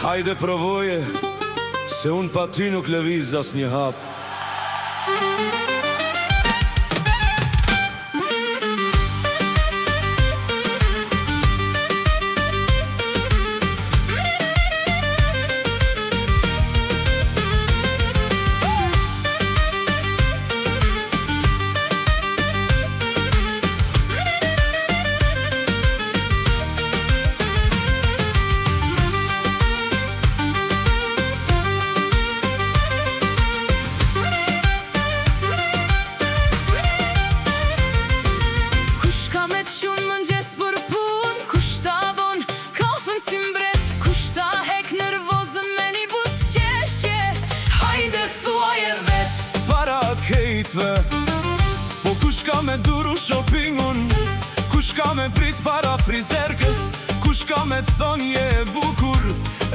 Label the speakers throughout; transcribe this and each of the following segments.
Speaker 1: Hajde provoje, se unë pa ty nuk lëviz as një hap.
Speaker 2: Po kush ka me duru shoppingun, kush ka me prit para frizerkës, kush ka me të thonje e bukur,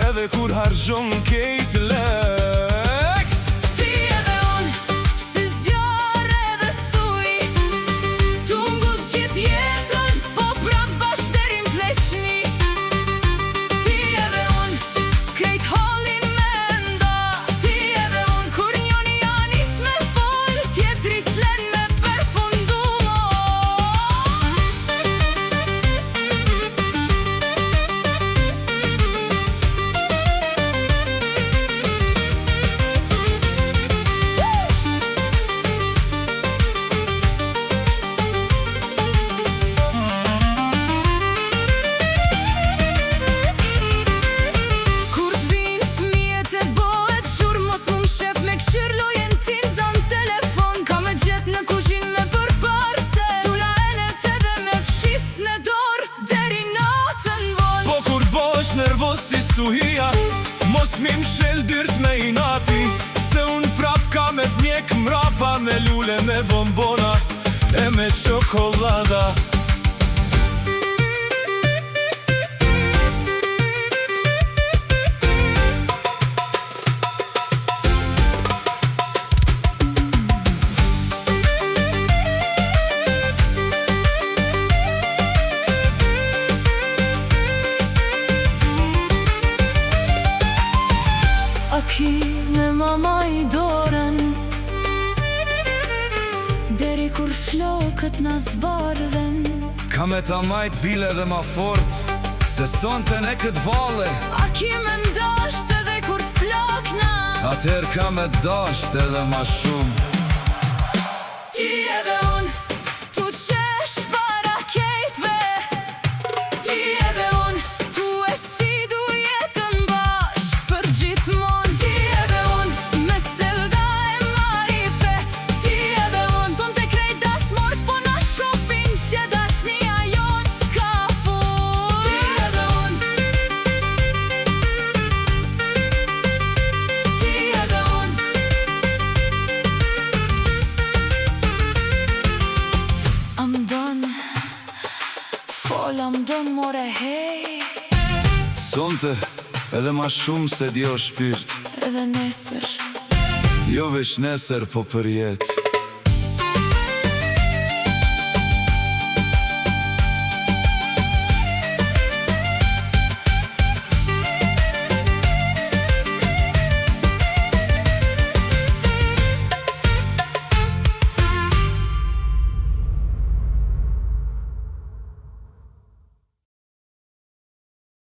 Speaker 2: edhe kur harxhon kejt lekt.
Speaker 3: Ti edhe unë, si zjarë edhe stuj, tu nguz gjithë jetën, po prap bashkë deri m'pleqni. Ti edhe unë, krejt hallin me nda. Ti edhe unë, kur njoni janis me fol, tjetri s'len me përfundu. Kur t'vin fëmijet e bëhet shur, mos mu m'shef me këshir lojen tin zan telefon. Ka me gjet në kuzhin me përpar, se tula enet edhe me fshis në dor, deri natën vol.
Speaker 2: Po kur bosh nervos si stuhia, mos mi m'shel dyrt me inati, se unë prap ka me t'mjek mrapa, me lule, me bombona e me qokolada.
Speaker 3: A ki me mama i doren, deri kur flokët na zbardhen.
Speaker 1: Ka me ta majt bile dhe ma fort, se sonte ne këtë vale.
Speaker 3: A ki me ndasht edhe kur t'plakna,
Speaker 1: Atëher ka me dasht edhe ma shumë.
Speaker 3: ti edhe unë, tu qesh para kejtve. Ti edhe unë, tu e sfidu jetën bashk për gjithmon. Ti edhe unë, me selda e marifet. Ti edhe unë, son të krejt das mort, po na shofin që dashnia jon s'ka fund. Ti edhe unë, ti edhe unë, am don, fol am don more hej.
Speaker 1: Sonte edhe ma shumë se dio shpirt,
Speaker 3: Edhe nesër,
Speaker 1: jo veç nesër po për jetë.